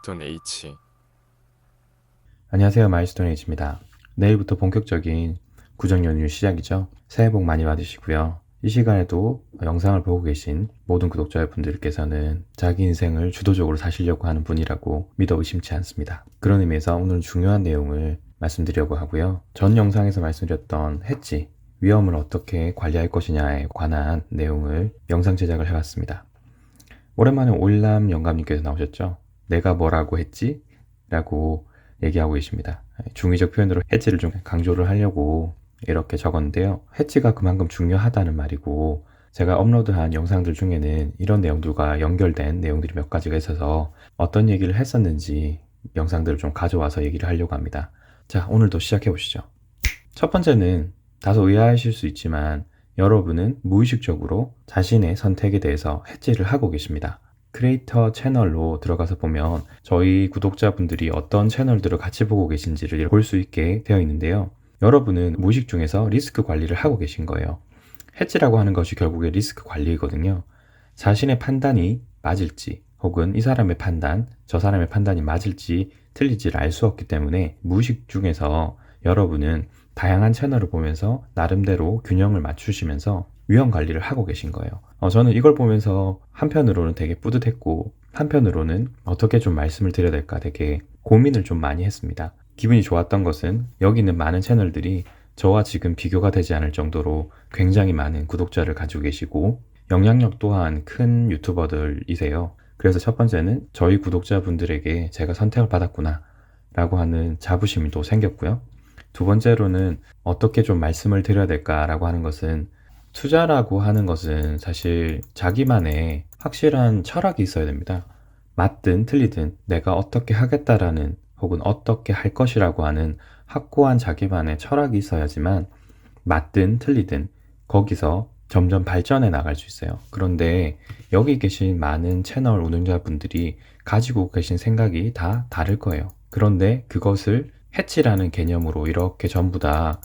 마일스톤 H. 안녕하세요. 마일스톤 H입니다. 내일부터 본격적인 구정 연휴 시작이죠. 새해 복 많이 받으시고요. 이 시간에도 영상을 보고 계신 모든 구독자분들께서는 자기 인생을 주도적으로 사시려고 하는 분이라고 믿어 의심치 않습니다. 그런 의미에서 오늘 중요한 내용을 말씀드리려고 하고요. 전 영상에서 말씀드렸던 해지, 위험을 어떻게 관리할 것이냐에 관한 내용을 영상 제작을 해봤습니다. 오랜만에 올람 영감님께서 나오셨죠. 내가 뭐라고 했지? 라고 얘기하고 계십니다. 중의적 표현으로 해지를 좀 강조를 하려고 이렇게 적었는데요. 해지가 그만큼 중요하다는 말이고, 제가 업로드한 영상들 중에는 이런 내용들과 연결된 내용들이 몇 가지가 있어서 어떤 얘기를 했었는지 영상들을 좀 가져와서 얘기를 하려고 합니다. 자, 오늘도 시작해 보시죠. 첫 번째는 다소 의아하실 수 있지만 여러분은 무의식적으로 자신의 선택에 대해서 해지를 하고 계십니다. 크리에이터 채널로 들어가서 보면 저희 구독자분들이 어떤 채널들을 같이 보고 계신지를 볼 수 있게 되어 있는데요. 여러분은 무의식 중에서 리스크 관리를 하고 계신 거예요. 해지라고 하는 것이 결국에 리스크 관리거든요. 자신의 판단이 맞을지 혹은 이 사람의 판단, 저 사람의 판단이 맞을지 틀릴지를 알 수 없기 때문에 무의식 중에서 여러분은 다양한 채널을 보면서 나름대로 균형을 맞추시면서 위험 관리를 하고 계신 거예요. 저는 이걸 보면서 한편으로는 되게 뿌듯했고 한편으로는 어떻게 좀 말씀을 드려야 될까 되게 고민을 좀 많이 했습니다. 기분이 좋았던 것은 여기 있는 많은 채널들이 저와 지금 비교가 되지 않을 정도로 굉장히 많은 구독자를 가지고 계시고 영향력 또한 큰 유튜버들이세요. 그래서 첫 번째는 저희 구독자분들에게 제가 선택을 받았구나 라고 하는 자부심이 또 생겼고요. 두 번째로는 어떻게 좀 말씀을 드려야 될까라고 하는 것은 투자라고 하는 것은 사실 자기만의 확실한 철학이 있어야 됩니다. 맞든 틀리든 내가 어떻게 하겠다라는 혹은 어떻게 할 것이라고 하는 확고한 자기만의 철학이 있어야지만 맞든 틀리든 거기서 점점 발전해 나갈 수 있어요. 그런데 여기 계신 많은 채널 운영자분들이 가지고 계신 생각이 다 다를 거예요. 그런데 그것을 해치라는 개념으로 이렇게 전부 다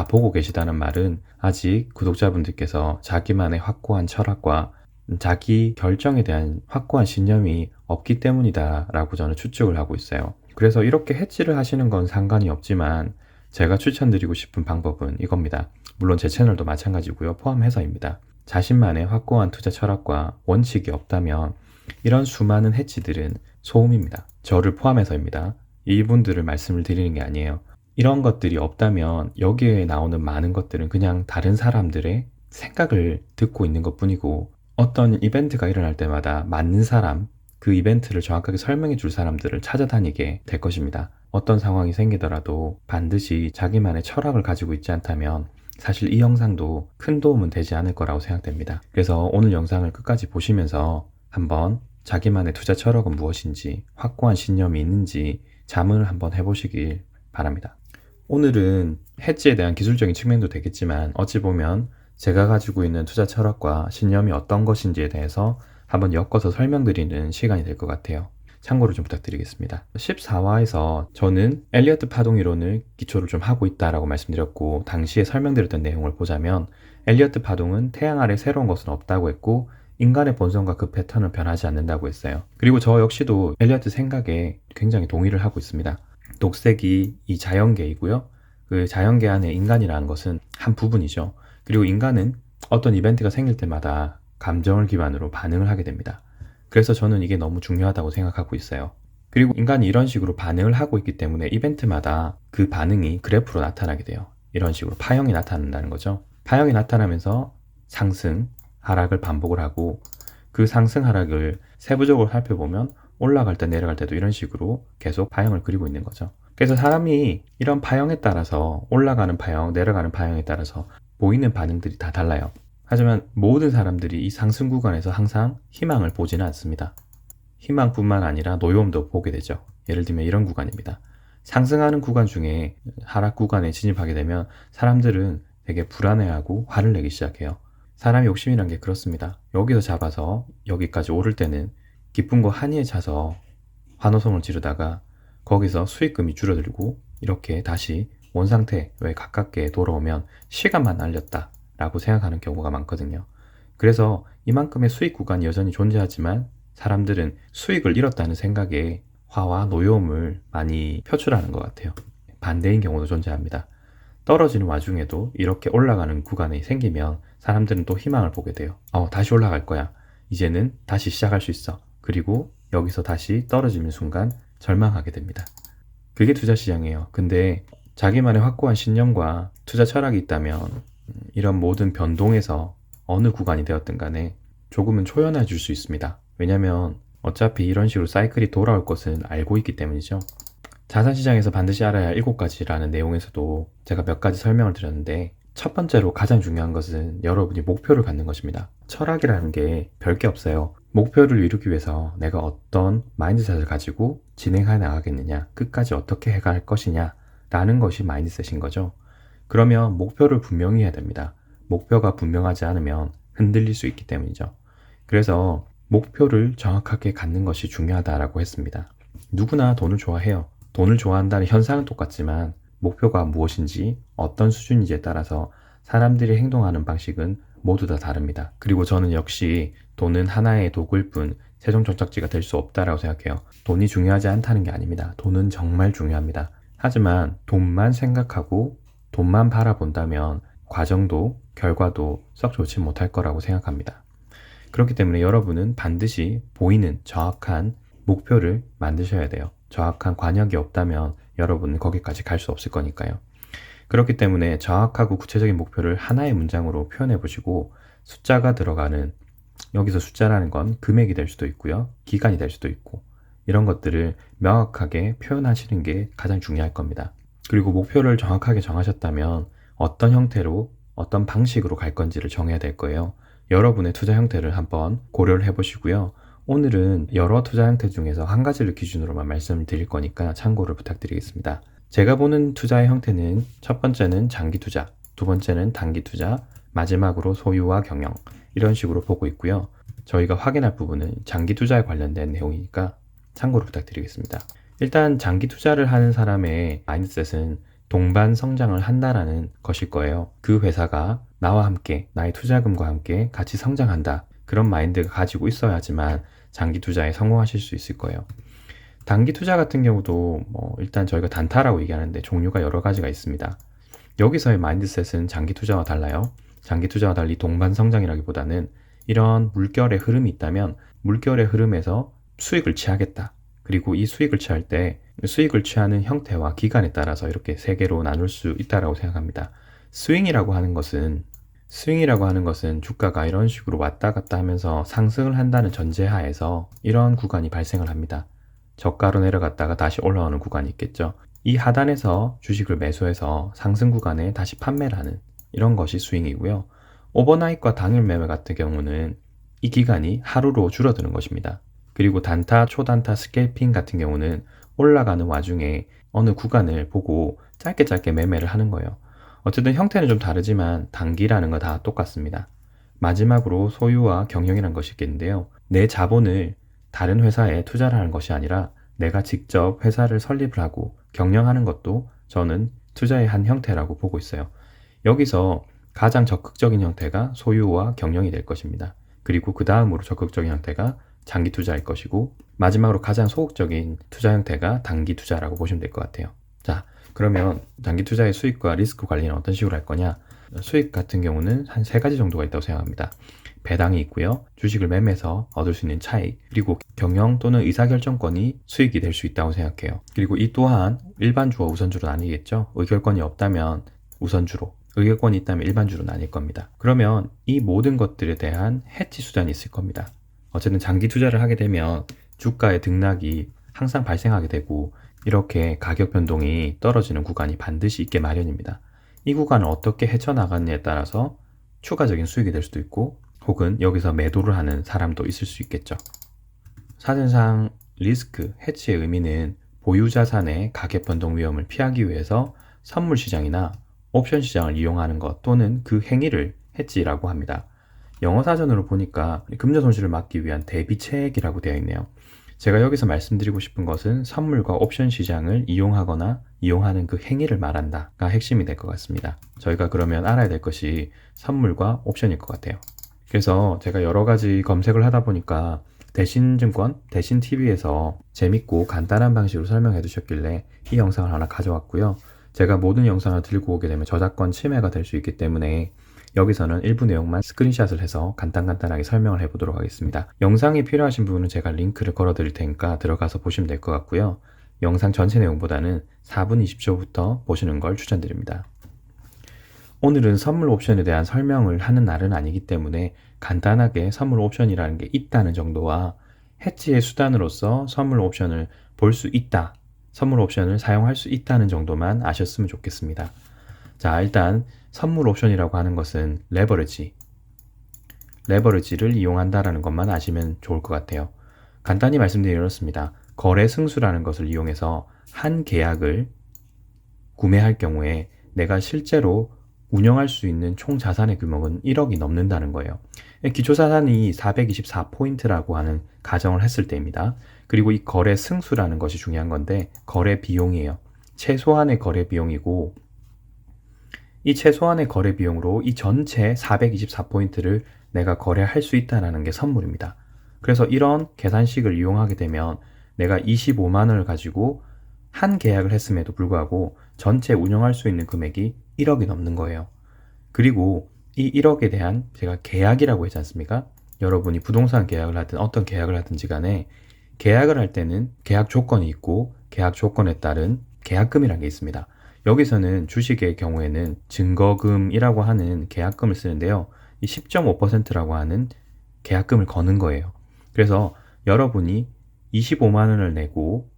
보고 계시다는 말은 아직 구독자분들께서 자기만의 확고한 철학과 자기 결정에 대한 확고한 신념이 없기 때문이다라고 저는 추측을 하고 있어요. 그래서 이렇게 해치를 하시는 건 상관이 없지만 제가 추천드리고 싶은 방법은 이겁니다. 물론 제 채널도 마찬가지고요. 포함해서입니다. 자신만의 확고한 투자 철학과 원칙이 없다면 이런 수많은 해치들은 소음입니다. 저를 포함해서입니다. 이분들을 말씀을 드리는 게 아니에요. 이런 것들이 없다면 여기에 나오는 많은 것들은 그냥 다른 사람들의 생각을 듣고 있는 것 뿐이고 어떤 이벤트가 일어날 때마다 맞는 사람, 그 이벤트를 정확하게 설명해 줄 사람들을 찾아다니게 될 것입니다. 어떤 상황이 생기더라도 반드시 자기만의 철학을 가지고 있지 않다면 사실 이 영상도 큰 도움은 되지 않을 거라고 생각됩니다. 그래서 오늘 영상을 끝까지 보시면서 한번 자기만의 투자 철학은 무엇인지 확고한 신념이 있는지 자문을 한번 해보시길 바랍니다. 오늘은 해지에 대한 기술적인 측면도 되겠지만 어찌 보면 제가 가지고 있는 투자 철학과 신념이 어떤 것인지에 대해서 한번 엮어서 설명드리는 시간이 될 것 같아요. 참고를 좀 부탁드리겠습니다. 14화에서 저는 엘리어트 파동 이론을 기초로 좀 하고 있다라고 말씀드렸고 당시에 설명드렸던 내용을 보자면 엘리어트 파동은 태양 아래 새로운 것은 없다고 했고 인간의 본성과 그 패턴은 변하지 않는다고 했어요. 그리고 저 역시도 엘리어트 생각에 굉장히 동의를 하고 있습니다. 녹색이 이 자연계이고요. 그 자연계 안에 인간이라는 것은 한 부분이죠. 그리고 인간은 어떤 이벤트가 생길 때마다 감정을 기반으로 반응을 하게 됩니다. 그래서 저는 이게 너무 중요하다고 생각하고 있어요. 그리고 인간이 이런 식으로 반응을 하고 있기 때문에 이벤트마다 그 반응이 그래프로 나타나게 돼요. 이런 식으로 파형이 나타난다는 거죠. 파형이 나타나면서 상승, 하락을 반복을 하고 그 상승, 하락을 세부적으로 살펴보면 올라갈 때 내려갈 때도 이런 식으로 계속 파형을 그리고 있는 거죠. 그래서 사람이 이런 파형에 따라서 올라가는 파형, 내려가는 파형에 따라서 보이는 반응들이 다 달라요. 하지만 모든 사람들이 이 상승 구간에서 항상 희망을 보지는 않습니다. 희망뿐만 아니라 노여움도 보게 되죠. 예를 들면 이런 구간입니다. 상승하는 구간 중에 하락 구간에 진입하게 되면 사람들은 되게 불안해하고 화를 내기 시작해요. 사람의 욕심이란 게 그렇습니다. 여기서 잡아서 여기까지 오를 때는 기쁨과 한이에 차서 환호성을 지르다가 거기서 수익금이 줄어들고 이렇게 다시 원상태에 가깝게 돌아오면 시간만 날렸다 라고 생각하는 경우가 많거든요. 그래서 이만큼의 수익 구간이 여전히 존재하지만 사람들은 수익을 잃었다는 생각에 화와 노여움을 많이 표출하는 것 같아요. 반대인 경우도 존재합니다. 떨어지는 와중에도 이렇게 올라가는 구간이 생기면 사람들은 또 희망을 보게 돼요. 다시 올라갈 거야. 이제는 다시 시작할 수 있어. 그리고 여기서 다시 떨어지는 순간 절망하게 됩니다. 그게 투자 시장이에요. 근데 자기만의 확고한 신념과 투자 철학이 있다면 이런 모든 변동에서 어느 구간이 되었든 간에 조금은 초연해 줄 수 있습니다. 왜냐면 어차피 이런 식으로 사이클이 돌아올 것은 알고 있기 때문이죠. 자산시장에서 반드시 알아야 할 7가지라는 내용에서도 제가 몇 가지 설명을 드렸는데, 첫 번째로 가장 중요한 것은 여러분이 목표를 갖는 것입니다. 철학이라는 게 별게 없어요. 목표를 이루기 위해서 내가 어떤 마인드셋을 가지고 진행해 나가겠느냐, 끝까지 어떻게 해갈 것이냐 라는 것이 마인드셋인 거죠. 그러면 목표를 분명히 해야 됩니다. 목표가 분명하지 않으면 흔들릴 수 있기 때문이죠. 그래서 목표를 정확하게 갖는 것이 중요하다라고 했습니다. 누구나 돈을 좋아해요. 돈을 좋아한다는 현상은 똑같지만 목표가 무엇인지 어떤 수준인지에 따라서 사람들이 행동하는 방식은 모두 다 다릅니다. 그리고 저는 역시 돈은 하나의 도구일 뿐 최종 종착지가 될 수 없다라고 생각해요. 돈이 중요하지 않다는 게 아닙니다. 돈은 정말 중요합니다. 하지만 돈만 생각하고 돈만 바라본다면 과정도 결과도 썩 좋지 못할 거라고 생각합니다. 그렇기 때문에 여러분은 반드시 보이는 정확한 목표를 만드셔야 돼요. 정확한 관역이 없다면 여러분은 거기까지 갈 수 없을 거니까요. 그렇기 때문에 정확하고 구체적인 목표를 하나의 문장으로 표현해 보시고, 숫자가 들어가는, 여기서 숫자라는 건 금액이 될 수도 있고요, 기간이 될 수도 있고, 이런 것들을 명확하게 표현하시는 게 가장 중요할 겁니다. 그리고 목표를 정확하게 정하셨다면 어떤 형태로, 어떤 방식으로 갈 건지를 정해야 될 거예요. 여러분의 투자 형태를 한번 고려를 해보시고요. 오늘은 여러 투자 형태 중에서 한 가지를 기준으로만 말씀을 드릴 거니까 참고를 부탁드리겠습니다. 제가 보는 투자의 형태는 첫 번째는 장기 투자, 두 번째는 단기 투자, 마지막으로 소유와 경영, 이런 식으로 보고 있고요. 저희가 확인할 부분은 장기 투자에 관련된 내용이니까 참고를 부탁드리겠습니다. 일단 장기 투자를 하는 사람의 마인드셋은 동반 성장을 한다라는 것일 거예요. 그 회사가 나와 함께, 나의 투자금과 함께 같이 성장한다, 그런 마인드가 가지고 있어야지만 장기 투자에 성공하실 수 있을 거예요. 단기 투자 같은 경우도 일단 저희가 단타라고 얘기하는데 종류가 여러 가지가 있습니다. 여기서의 마인드셋은 장기 투자와 달라요. 장기 투자와 달리 동반 성장이라기보다는 이런 물결의 흐름이 있다면 물결의 흐름에서 수익을 취하겠다. 그리고 이 수익을 취할 때 수익을 취하는 형태와 기간에 따라서 이렇게 세 개로 나눌 수 있다고 생각합니다. 스윙이라고 하는 것은 주가가 이런 식으로 왔다 갔다 하면서 상승을 한다는 전제하에서 이런 구간이 발생을 합니다. 저가로 내려갔다가 다시 올라오는 구간이 있겠죠. 이 하단에서 주식을 매수해서 상승 구간에 다시 판매를 하는 이런 것이 스윙이고요. 오버나잇과 당일 매매 같은 경우는 이 기간이 하루로 줄어드는 것입니다. 그리고 단타, 초단타, 스캘핑 같은 경우는 올라가는 와중에 어느 구간을 보고 짧게 매매를 하는 거예요. 어쨌든 형태는 좀 다르지만 단기라는 거 다 똑같습니다. 마지막으로 소유와 경영이라는 것이 있겠는데요. 내 자본을 다른 회사에 투자를 하는 것이 아니라 내가 직접 회사를 설립을 하고 경영하는 것도 저는 투자의 한 형태라고 보고 있어요. 여기서 가장 적극적인 형태가 소유와 경영이 될 것입니다. 그리고 그 다음으로 적극적인 형태가 장기 투자일 것이고, 마지막으로 가장 소극적인 투자 형태가 단기 투자라고 보시면 될 것 같아요. 자, 그러면 단기 투자의 수익과 리스크 관리는 어떤 식으로 할 거냐? 수익 같은 경우는 한 3가지 정도가 있다고 생각합니다. 배당이 있고요, 주식을 매매해서 얻을 수 있는 차익, 그리고 경영 또는 의사결정권이 수익이 될 수 있다고 생각해요. 그리고 이 또한 일반주와 우선주로 나뉘겠죠. 의결권이 없다면 우선주로, 의결권이 있다면 일반주로 나뉠 겁니다. 그러면 이 모든 것들에 대한 해치 수단이 있을 겁니다. 어쨌든 장기 투자를 하게 되면 주가의 등락이 항상 발생하게 되고, 이렇게 가격 변동이 떨어지는 구간이 반드시 있게 마련입니다. 이 구간을 어떻게 헤쳐나가느냐에 따라서 추가적인 수익이 될 수도 있고, 혹은 여기서 매도를 하는 사람도 있을 수 있겠죠. 사전상 리스크, 해치의 의미는 보유 자산의 가격 변동 위험을 피하기 위해서 선물 시장이나 옵션 시장을 이용하는 것 또는 그 행위를 해치라고 합니다. 영어 사전으로 보니까 금전 손실을 막기 위한 대비책이라고 되어 있네요. 제가 여기서 말씀드리고 싶은 것은 선물과 옵션 시장을 이용하거나 이용하는 그 행위를 말한다가 핵심이 될 것 같습니다. 저희가 그러면 알아야 될 것이 선물과 옵션일 것 같아요. 그래서 제가 여러 가지 검색을 하다 보니까 대신증권, 대신TV에서 재밌고 간단한 방식으로 설명해 주셨길래 이 영상을 하나 가져왔고요. 제가 모든 영상을 들고 오게 되면 저작권 침해가 될 수 있기 때문에 여기서는 일부 내용만 스크린샷을 해서 간단하게 설명을 해보도록 하겠습니다. 영상이 필요하신 분은 제가 링크를 걸어 드릴 테니까 들어가서 보시면 될 것 같고요. 영상 전체 내용보다는 4분 20초부터 보시는 걸 추천드립니다. 오늘은 선물 옵션에 대한 설명을 하는 날은 아니기 때문에 간단하게 선물 옵션이라는 게 있다는 정도와 해지의 수단으로서 선물 옵션을 볼 수 있다, 선물 옵션을 사용할 수 있다는 정도만 아셨으면 좋겠습니다. 자, 일단 선물 옵션이라고 하는 것은 레버리지를 이용한다라는 것만 아시면 좋을 것 같아요. 간단히 말씀드리면 이렇습니다. 거래 승수라는 것을 이용해서 한 계약을 구매할 경우에 내가 실제로 운영할 수 있는 총 자산의 규모는 1억이 넘는다는 거예요. 기초자산이 424포인트라고 하는 가정을 했을 때입니다. 그리고 이 거래 승수라는 것이 중요한 건데 거래 비용이에요. 최소한의 거래 비용이고 이 최소한의 거래 비용으로 이 전체 424포인트를 내가 거래할 수 있다는 게 선물입니다. 그래서 이런 계산식을 이용하게 되면 내가 25만 원을 가지고 한 계약을 했음에도 불구하고 전체 운영할 수 있는 금액이 1억이 넘는 거예요. 그리고 이 1억에 대한 제가 계약이라고 했지 않습니까? 여러분이 부동산 계약을 하든 어떤 계약을 하든지 간에 계약을 할 때는 계약 조건이 있고 계약 조건에 따른 계약금이라는 게 있습니다. 여기서는 주식의 경우에는 증거금이라고 하는 계약금을 쓰는데요. 이 10.5%라고 하는 계약금을 거는 거예요. 그래서 여러분이 25만 원을 내고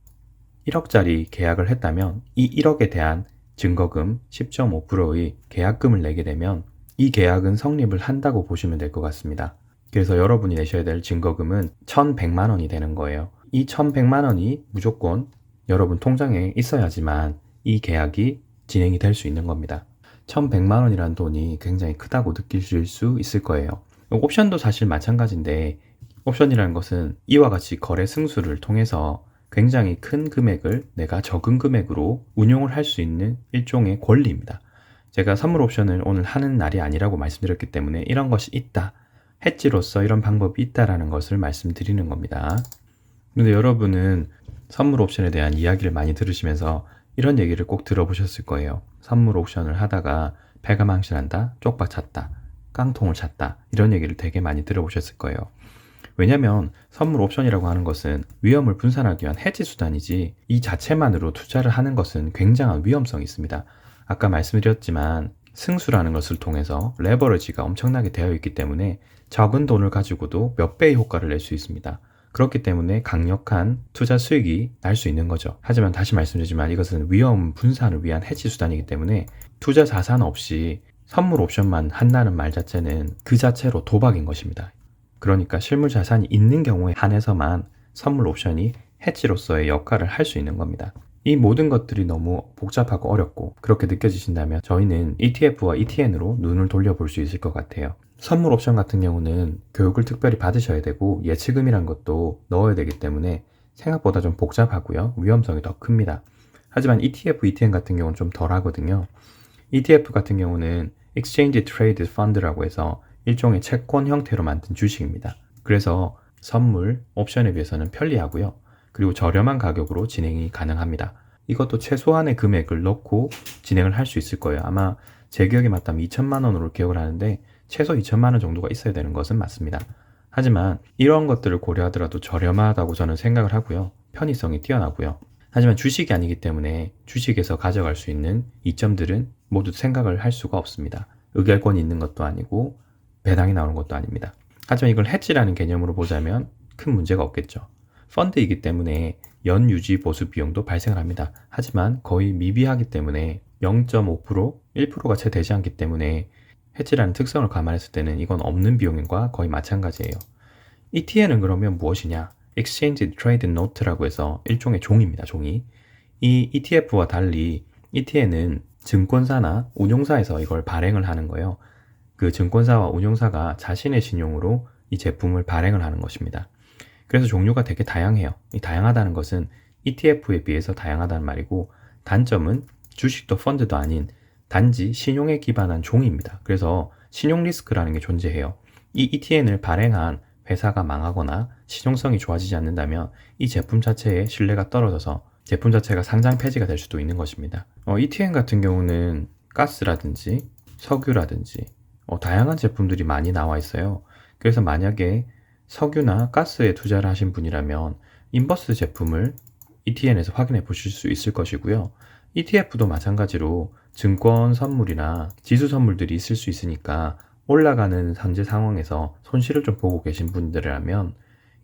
1억짜리 계약을 했다면 이 1억에 대한 증거금 10.5%의 계약금을 내게 되면 이 계약은 성립을 한다고 보시면 될 것 같습니다. 그래서 여러분이 내셔야 될 증거금은 1,100만 원이 되는 거예요. 이 1,100만 원이 무조건 여러분 통장에 있어야지만 이 계약이 진행이 될 수 있는 겁니다. 1,100만 원이라는 돈이 굉장히 크다고 느끼실 수 있을 거예요. 옵션도 사실 마찬가지인데 옵션이라는 것은 이와 같이 거래 승수를 통해서 굉장히 큰 금액을 내가 적은 금액으로 운용을 할 수 있는 일종의 권리입니다. 제가 선물 옵션을 오늘 하는 날이 아니라고 말씀드렸기 때문에 이런 것이 있다, 해지로서 이런 방법이 있다라는 것을 말씀드리는 겁니다. 근데 여러분은 선물 옵션에 대한 이야기를 많이 들으시면서 이런 얘기를 꼭 들어보셨을 거예요. 선물 옵션을 하다가 배가 망신한다, 쪽박 찼다, 깡통을 찼다, 이런 얘기를 되게 많이 들어보셨을 거예요. 왜냐면 선물 옵션이라고 하는 것은 위험을 분산하기 위한 해지 수단이지 이 자체만으로 투자를 하는 것은 굉장한 위험성이 있습니다. 아까 말씀드렸지만 승수라는 것을 통해서 레버리지가 엄청나게 되어 있기 때문에 적은 돈을 가지고도 몇 배의 효과를 낼 수 있습니다. 그렇기 때문에 강력한 투자 수익이 날 수 있는 거죠. 하지만 다시 말씀드리지만 이것은 위험 분산을 위한 해지 수단이기 때문에 투자 자산 없이 선물 옵션만 한다는 말 자체는 그 자체로 도박인 것입니다. 그러니까 실물 자산이 있는 경우에 한해서만 선물 옵션이 해지로서의 역할을 할 수 있는 겁니다. 이 모든 것들이 너무 복잡하고 어렵고 그렇게 느껴지신다면 저희는 ETF와 ETN으로 눈을 돌려볼 수 있을 것 같아요. 선물 옵션 같은 경우는 교육을 특별히 받으셔야 되고 예치금이란 것도 넣어야 되기 때문에 생각보다 좀 복잡하고요. 위험성이 더 큽니다. 하지만 ETF, ETN 같은 경우는 좀 덜 하거든요. ETF 같은 경우는 Exchange Traded Fund라고 해서 일종의 채권 형태로 만든 주식입니다. 그래서 선물, 옵션에 비해서는 편리하고요. 그리고 저렴한 가격으로 진행이 가능합니다. 이것도 최소한의 금액을 넣고 진행을 할 수 있을 거예요. 아마 제 기억에 맞다면 2천만 원으로 기억을 하는데 최소 2천만 원 정도가 있어야 되는 것은 맞습니다. 하지만 이런 것들을 고려하더라도 저렴하다고 저는 생각을 하고요. 편의성이 뛰어나고요. 하지만 주식이 아니기 때문에 주식에서 가져갈 수 있는 이점들은 모두 생각을 할 수가 없습니다. 의결권이 있는 것도 아니고 배당이 나오는 것도 아닙니다. 하지만 이걸 해지라는 개념으로 보자면 큰 문제가 없겠죠. 펀드이기 때문에 연유지 보수 비용도 발생을 합니다. 하지만 거의 미비하기 때문에 0.5%, 1%가 채 되지 않기 때문에 해지라는 특성을 감안했을 때는 이건 없는 비용과 거의 마찬가지예요. ETN은 그러면 무엇이냐? Exchange Traded Note라고 해서 일종의 종입니다. 종이. 이 ETF와 달리 ETN은 증권사나 운용사에서 이걸 발행을 하는 거예요. 그 증권사와 운용사가 자신의 신용으로 이 제품을 발행을 하는 것입니다. 그래서 종류가 되게 다양해요. 이 다양하다는 것은 ETF에 비해서 다양하다는 말이고 단점은 주식도 펀드도 아닌 단지 신용에 기반한 종입니다. 그래서 신용 리스크라는 게 존재해요. 이 ETN을 발행한 회사가 망하거나 신용성이 좋아지지 않는다면 이 제품 자체의 신뢰가 떨어져서 제품 자체가 상장 폐지가 될 수도 있는 것입니다. ETN 같은 경우는 가스라든지 석유라든지 다양한 제품들이 많이 나와 있어요. 그래서 만약에 석유나 가스에 투자를 하신 분이라면 인버스 제품을 ETN에서 확인해 보실 수 있을 것이고요. ETF도 마찬가지로 증권 선물이나 지수 선물들이 있을 수 있으니까 올라가는 현재 상황에서 손실을 좀 보고 계신 분들이라면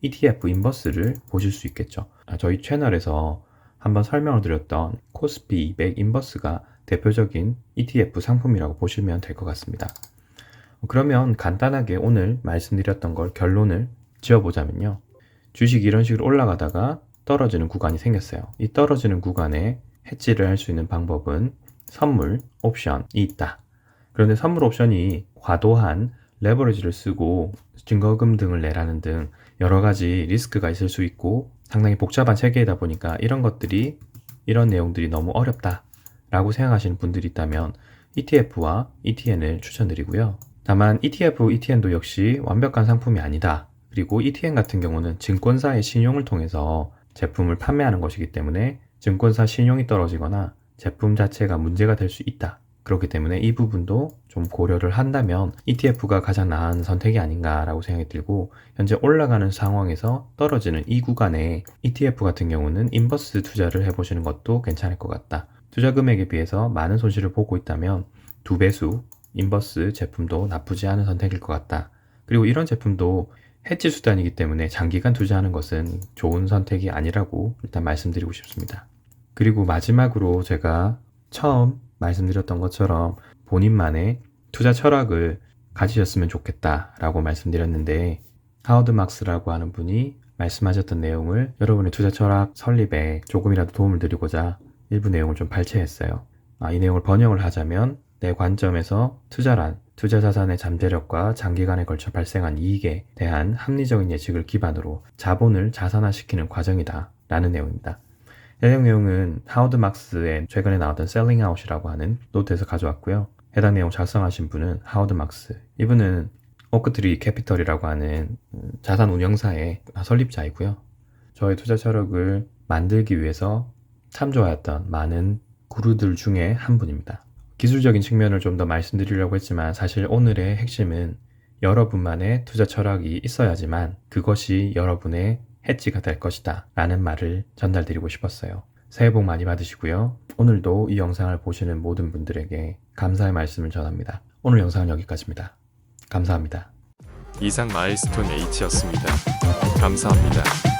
ETF 인버스를 보실 수 있겠죠. 저희 채널에서 한번 설명을 드렸던 코스피 200 인버스가 대표적인 ETF 상품이라고 보시면 될 것 같습니다. 그러면 간단하게 오늘 말씀드렸던 걸 결론을 지어보자면요. 주식이 이런 식으로 올라가다가 떨어지는 구간이 생겼어요. 이 떨어지는 구간에 해지를 할 수 있는 방법은 선물, 옵션이 있다. 그런데 선물 옵션이 과도한 레버리지를 쓰고 증거금 등을 내라는 등 여러 가지 리스크가 있을 수 있고 상당히 복잡한 체계이다 보니까 이런 내용들이 너무 어렵다 라고 생각하시는 분들이 있다면 ETF와 ETN을 추천드리고요. 다만 ETF, ETN도 역시 완벽한 상품이 아니다. 그리고 ETN 같은 경우는 증권사의 신용을 통해서 제품을 판매하는 것이기 때문에 증권사 신용이 떨어지거나 제품 자체가 문제가 될 수 있다. 그렇기 때문에 이 부분도 좀 고려를 한다면 ETF가 가장 나은 선택이 아닌가라고 생각이 들고, 현재 올라가는 상황에서 떨어지는 이 구간에 ETF 같은 경우는 인버스 투자를 해보시는 것도 괜찮을 것 같다. 투자 금액에 비해서 많은 손실을 보고 있다면 2배수 인버스 제품도 나쁘지 않은 선택일 것 같다. 그리고 이런 제품도 해지 수단이기 때문에 장기간 투자하는 것은 좋은 선택이 아니라고 일단 말씀드리고 싶습니다. 그리고 마지막으로 제가 처음 말씀드렸던 것처럼 본인만의 투자 철학을 가지셨으면 좋겠다라고 말씀드렸는데, 하워드 막스라고 하는 분이 말씀하셨던 내용을 여러분의 투자 철학 설립에 조금이라도 도움을 드리고자 일부 내용을 좀 발췌했어요. 이 내용을 번역을 하자면, 내 관점에서 투자란 투자 자산의 잠재력과 장기간에 걸쳐 발생한 이익에 대한 합리적인 예측을 기반으로 자본을 자산화시키는 과정이다 라는 내용입니다. 해당 내용은 하워드 막스의 최근에 나왔던 셀링 아웃이라고 하는 노트에서 가져왔고요. 해당 내용 작성하신 분은 하워드 막스, 이분은 오크트리 캐피털이라고 하는 자산 운영사의 설립자이고요. 저의 투자 철학을 만들기 위해서 참조하였던 많은 구루들 중에 한 분입니다. 기술적인 측면을 좀 더 말씀드리려고 했지만 사실 오늘의 핵심은 여러분만의 투자 철학이 있어야지만 그것이 여러분의 해지가 될 것이다 라는 말을 전달드리고 싶었어요. 새해 복 많이 받으시고요. 오늘도 이 영상을 보시는 모든 분들에게 감사의 말씀을 전합니다. 오늘 영상은 여기까지입니다. 감사합니다. 이상 마일스톤 H였습니다. 감사합니다.